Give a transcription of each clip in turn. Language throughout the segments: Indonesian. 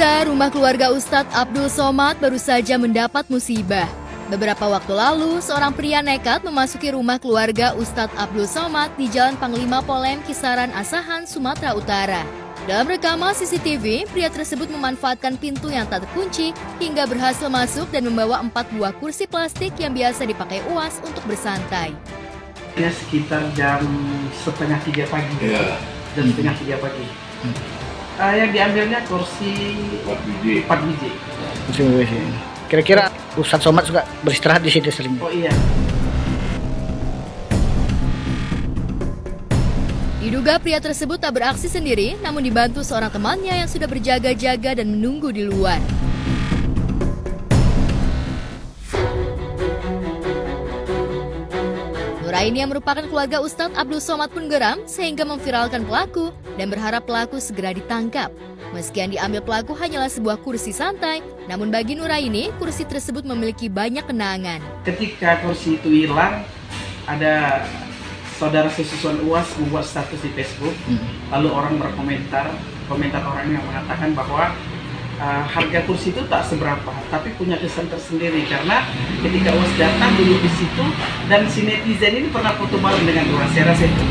Pemirsa, rumah keluarga Ustadz Abdul Somad baru saja mendapat musibah. Beberapa waktu lalu, seorang pria nekat memasuki rumah keluarga Ustadz Abdul Somad di Jalan Panglima Polem, Kisaran Asahan, Sumatera Utara. Dalam rekaman CCTV, pria tersebut memanfaatkan pintu yang tak terkunci hingga berhasil masuk dan membawa 4 buah kursi plastik yang biasa dipakai UAS untuk bersantai. Ya, sekitar jam setengah 3 pagi. Ya. Jam setengah 3 pagi. Yang diambilnya kursi 4 biji. Kira-kira Ustadz Somad suka beristirahat di situ sering? Oh iya. Diduga pria tersebut tak beraksi sendiri, namun dibantu seorang temannya yang sudah berjaga-jaga dan menunggu di luar. Nuraini yang merupakan keluarga Ustadz Abdul Somad pun geram sehingga memviralkan pelaku dan berharap pelaku segera ditangkap. Meski yang diambil pelaku hanyalah sebuah kursi santai, namun bagi Nuraini, kursi tersebut memiliki banyak kenangan. Ketika kursi itu hilang, ada saudara siswa UAS membuat status di Facebook, lalu orang berkomentar, orang yang mengatakan bahwa harga kursi itu tak seberapa, tapi punya kesan tersendiri karena ketika UAS datang duduk di situ dan si netizen ini pernah foto bareng dengan UAS, saya rasa itu.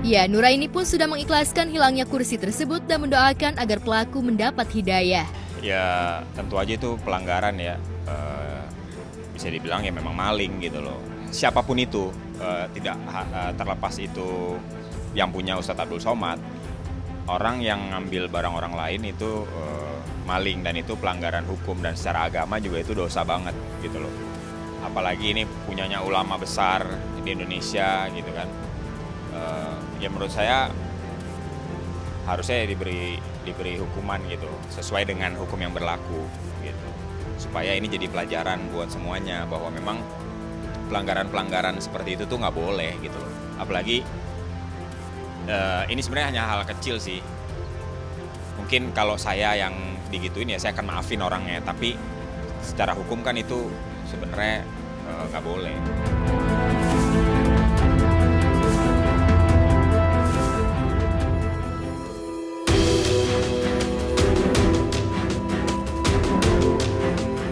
Ya, Nuraini pun sudah mengikhlaskan hilangnya kursi tersebut dan mendoakan agar pelaku mendapat hidayah. Ya tentu aja itu pelanggaran ya, bisa dibilang ya memang maling gitu loh. Siapapun itu, tidak terlepas itu yang punya Ustadz Abdul Somad. Orang yang ngambil barang orang lain itu maling dan itu pelanggaran hukum dan secara agama juga itu dosa banget gitu loh. Apalagi ini punyanya ulama besar di Indonesia gitu kan. Ya menurut saya harusnya diberi hukuman gitu sesuai dengan hukum yang berlaku gitu. Supaya ini jadi pelajaran buat semuanya bahwa memang pelanggaran-pelanggaran seperti itu tuh nggak boleh gitu loh. Apalagi ini sebenarnya hanya hal kecil sih. Mungkin kalau saya yang digituin ya saya akan maafin orangnya, tapi secara hukum kan itu sebenarnya nggak boleh.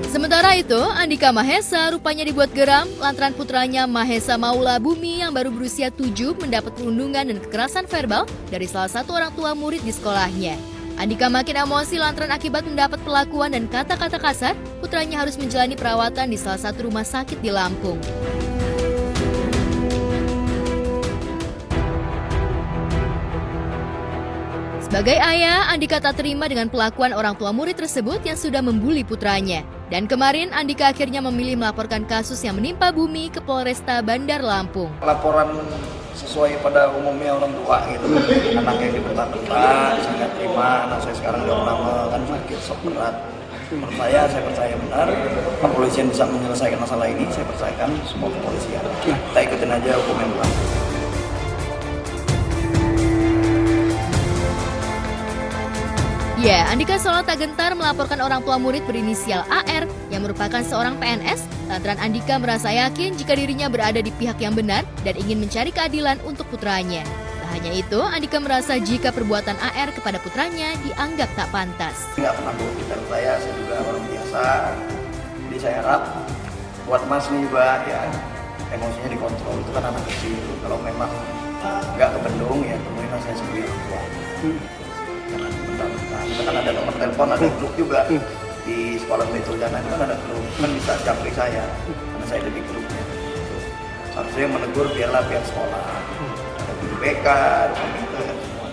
Sementara itu, Andika Mahesa rupanya dibuat geram lantaran putranya Mahesa Maula Bumi yang baru berusia 7 mendapat perundungan dan kekerasan verbal dari salah satu orang tua murid di sekolahnya. Andika makin emosi lantaran akibat mendapat perlakuan dan kata-kata kasar, putranya harus menjalani perawatan di salah satu rumah sakit di Lampung. Sebagai ayah, Andika tak terima dengan perlakuan orang tua murid tersebut yang sudah membuli putranya. Dan kemarin, Andika akhirnya memilih melaporkan kasus yang menimpa Bumi ke Polresta Bandar Lampung. Laporan sesuai pada umumnya orang tua gitu. Anak yang dibentak-bentak, saya nggak terima. Anak saya sekarang lama kan sakit, sok berat. Menurut saya percaya benar kepolisian bisa menyelesaikan masalah ini. Saya percayakan semua kepolisian. Kita ikutin aja hukum yang berlaku. Ya, Andika seolah tak gentar melaporkan orang tua murid berinisial AR yang merupakan seorang PNS, lantaran Andika merasa yakin jika dirinya berada di pihak yang benar dan ingin mencari keadilan untuk putranya. Tak hanya itu, Andika merasa jika perbuatan AR kepada putranya dianggap tak pantas. Nggak pernah bohong saya juga orang biasa. Jadi saya harap buat Mas nih Mbak ya, emosinya dikontrol, itu kan anak kecil. Kalau memang nggak kebendung ya temuin saya sendiri orang tua. Jangan bentar-bentar. Kita kan ada nomor telepon, ada grup juga di sekolah Betul Jana itu kan ada grup, kan bisa japri saya karena saya ada di grupnya. Seharusnya yang menegur biarlah pihak sekolah, ada guru BK, ada komite semua.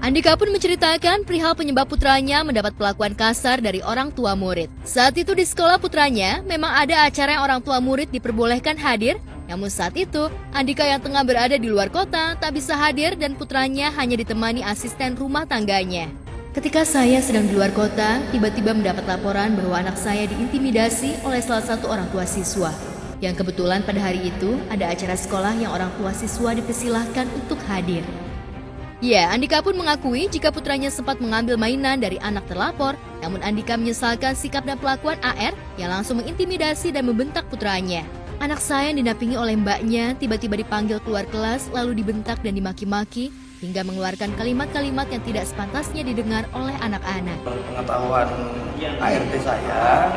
Andika pun menceritakan perihal penyebab putranya mendapat perlakuan kasar dari orang tua murid. Saat itu di sekolah putranya memang ada acara yang orang tua murid diperbolehkan hadir. Namun saat itu, Andika yang tengah berada di luar kota tak bisa hadir dan putranya hanya ditemani asisten rumah tangganya. Ketika saya sedang di luar kota, tiba-tiba mendapat laporan bahwa anak saya diintimidasi oleh salah satu orang tua siswa. Yang kebetulan pada hari itu ada acara sekolah yang orang tua siswa dipersilahkan untuk hadir. Ya, Andika pun mengakui jika putranya sempat mengambil mainan dari anak terlapor, namun Andika menyesalkan sikap dan perlakuan AR yang langsung mengintimidasi dan membentak putranya. anak saya yang dinampingi oleh mbaknya tiba-tiba dipanggil keluar kelas lalu dibentak dan dimaki-maki hingga mengeluarkan kalimat-kalimat yang tidak sepantasnya didengar oleh anak-anak. Pengetahuan ART saya,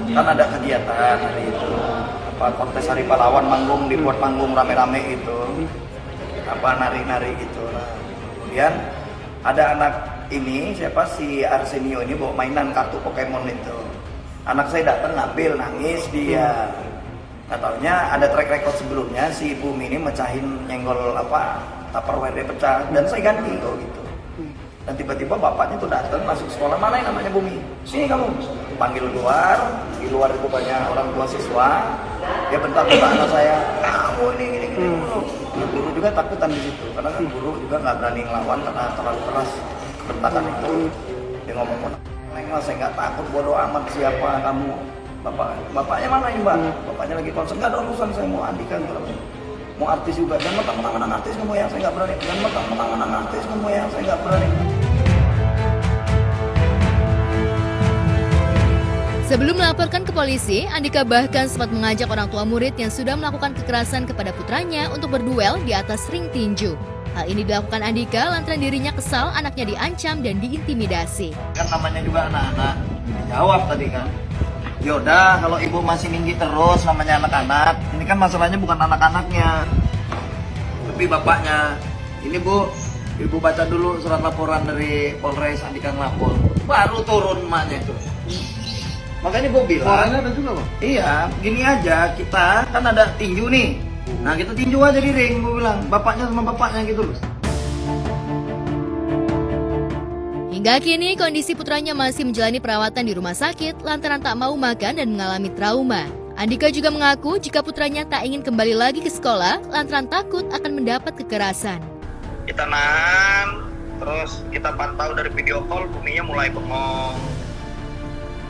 kan ada kegiatan hari itu, kontes Hari Pahlawan manggung, dibuat panggung rame-rame itu, nari-nari gitu. Nah, kemudian ada anak ini, siapa si Arsenio ini bawa mainan kartu Pokemon itu. Anak saya datang ngambil, nangis dia. Nggak taunya ada track record sebelumnya si Bumi ini mecahin nyenggol Tupperware dia pecah dan saya ganti gitu. Dan tiba-tiba bapaknya tuh datang masuk sekolah, mana yang namanya Bumi? Sini kamu. Panggil keluar, di luar itu banyak orang tua siswa. Dia bentak-bentak anak saya, kamu ini guru. Guru juga takutan di situ karena kan guru juga nggak berani ngelawan karena terlalu keras bentakan itu. Dia ngomong, saya nggak takut, bodoh amat siapa kamu. Bapaknya mana ini, Mbak? Bapaknya lagi konser, nggak ada urusan, saya mau Andika mau artis juga, dan mentang-mentang anak artis kamu yang saya nggak berani, dan mentang-mentang anak artis kamu yang saya nggak berani. Sebelum melaporkan ke polisi, Andika bahkan sempat mengajak orang tua murid yang sudah melakukan kekerasan kepada putranya untuk berduel di atas ring tinju. Hal ini dilakukan Andika lantaran dirinya kesal anaknya diancam dan diintimidasi. Kan namanya juga anak-anak, jawab tadi kan. Yaudah, kalau ibu masih tinggi terus namanya anak-anak, ini kan masalahnya bukan anak-anaknya, tapi bapaknya. Ini Bu, ibu baca dulu surat laporan dari Polres Andika ngelapor, baru turun emaknya itu. Makanya Bu bilang, ada juga, Bang? Iya, gini aja, kita kan ada tinju nih. Nah kita tinju aja di ring, Bu bilang, bapaknya sama bapaknya gitu loh. Hingga kini kondisi putranya masih menjalani perawatan di rumah sakit lantaran tak mau makan dan mengalami trauma. Andika juga mengaku jika putranya tak ingin kembali lagi ke sekolah lantaran takut akan mendapat kekerasan. Kita nahan, terus kita pantau dari video call, Buminya mulai bengong.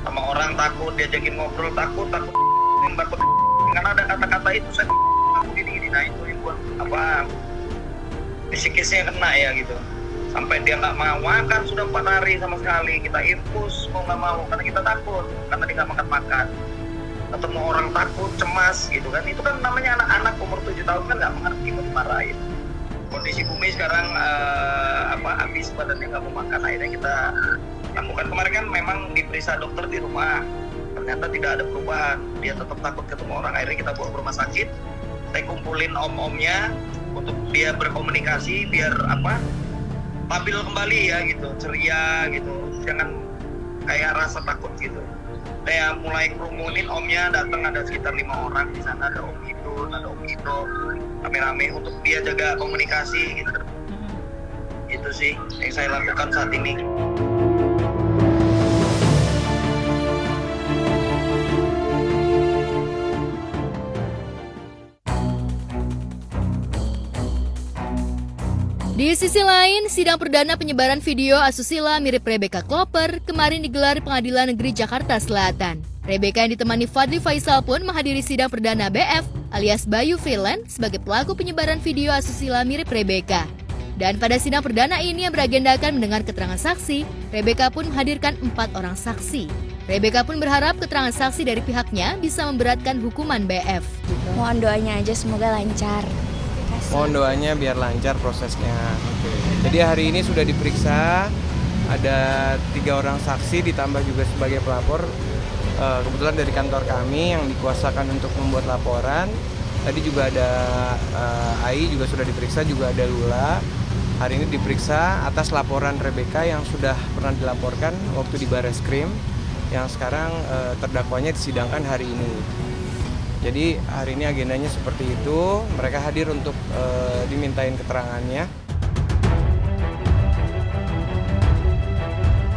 Sama orang takut, diajakin ngobrol takut karena ada kata-kata itu saya gini, nah itu yang buat psikisnya kena ya gitu. Sampai dia nggak mau makan sudah 4 hari sama sekali, kita infus mau nggak mau karena kita takut, karena dia nggak makan ketemu orang takut, cemas gitu kan. Itu kan namanya anak-anak umur 7 tahun kan nggak mengerti, mau dimarahin. Kondisi Bumi sekarang habis badannya nggak mau makan, akhirnya kita lakukan kemarin kan memang diperiksa dokter di rumah, ternyata tidak ada perubahan, dia tetap takut ketemu orang, akhirnya kita bawa ke rumah sakit. Saya kumpulin om-omnya untuk dia berkomunikasi biar stabil kembali ya gitu, ceria gitu, jangan kayak rasa takut gitu. Saya mulai kerumunin omnya, datang ada sekitar 5 orang di sana, ada Om Idul, ada Om Ito, rame-rame untuk dia jaga komunikasi gitu. Itu sih yang saya lakukan saat ini. Di sisi lain, sidang perdana penyebaran video asusila mirip Rebecca Klopper kemarin digelar di Pengadilan Negeri Jakarta Selatan. Rebecca yang ditemani Fadli Faisal pun menghadiri sidang perdana BF alias Bayu Freeland sebagai pelaku penyebaran video asusila mirip Rebecca. Dan pada sidang perdana ini yang beragendakan mendengar keterangan saksi, Rebecca pun menghadirkan 4 orang saksi. Rebecca pun berharap keterangan saksi dari pihaknya bisa memberatkan hukuman BF. Mohon doanya aja semoga lancar. Mohon doanya biar lancar prosesnya. Jadi hari ini sudah diperiksa, ada 3 orang saksi ditambah juga sebagai pelapor. Kebetulan dari kantor kami yang dikuasakan untuk membuat laporan. Tadi juga ada AI juga sudah diperiksa, juga ada Lula. Hari ini diperiksa atas laporan Rebecca yang sudah pernah dilaporkan waktu di Bareskrim, yang sekarang terdakwanya disidangkan hari ini. Jadi hari ini agendanya seperti itu, mereka hadir untuk dimintain keterangannya.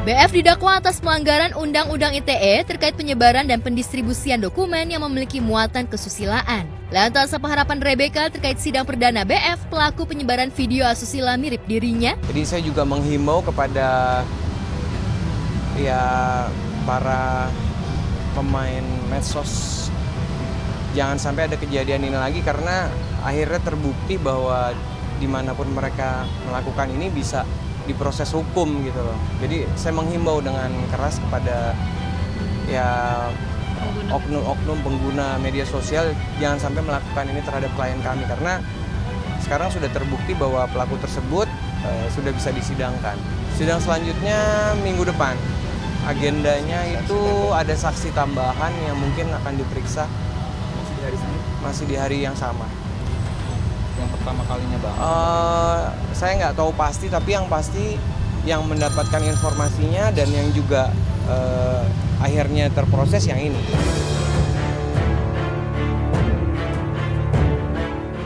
BF didakwa atas pelanggaran Undang-Undang ITE terkait penyebaran dan pendistribusian dokumen yang memiliki muatan kesusilaan. Lantas apa harapan Rebecca terkait sidang perdana BF pelaku penyebaran video asusila mirip dirinya? Jadi saya juga menghimbau kepada para pemain medsos, jangan sampai ada kejadian ini lagi karena akhirnya terbukti bahwa dimanapun mereka melakukan ini bisa diproses hukum gitu loh. Jadi saya menghimbau dengan keras kepada oknum-oknum pengguna media sosial jangan sampai melakukan ini terhadap klien kami, karena sekarang sudah terbukti bahwa pelaku tersebut sudah bisa disidangkan. Sidang selanjutnya minggu depan. Agendanya itu ada saksi tambahan yang mungkin akan diperiksa masih di hari yang sama. Yang pertama kalinya Bang? Saya nggak tahu pasti, tapi yang pasti yang mendapatkan informasinya dan yang juga akhirnya terproses yang ini.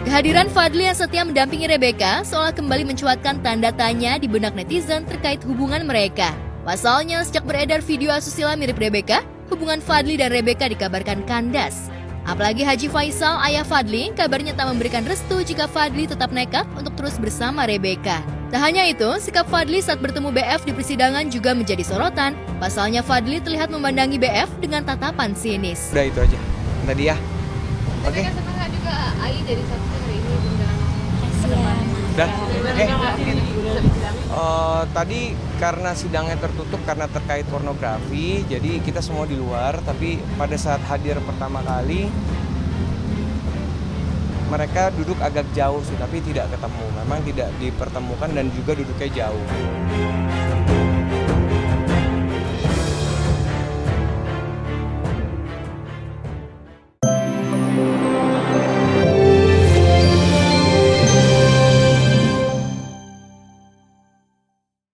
Kehadiran Fadly yang setia mendampingi Rebecca seolah kembali mencuatkan tanda tanya di benak netizen terkait hubungan mereka. Pasalnya, sejak beredar video asusila mirip Rebecca, hubungan Fadly dan Rebecca dikabarkan kandas. Apalagi Haji Faisal, ayah Fadly, kabarnya tak memberikan restu jika Fadly tetap nekat untuk terus bersama Rebecca. Tak hanya itu, sikap Fadly saat bertemu BF di persidangan juga menjadi sorotan. Pasalnya Fadly terlihat memandangi BF dengan tatapan sinis. Udah itu aja. Tadi ya. Oke. Semangat juga Ai jadi saksi hari ini menjelang Udah. Tadi karena sidangnya tertutup karena terkait pornografi, jadi kita semua di luar. Tapi pada saat hadir pertama kali, mereka duduk agak jauh sih, tapi tidak ketemu. Memang tidak dipertemukan dan juga duduknya jauh.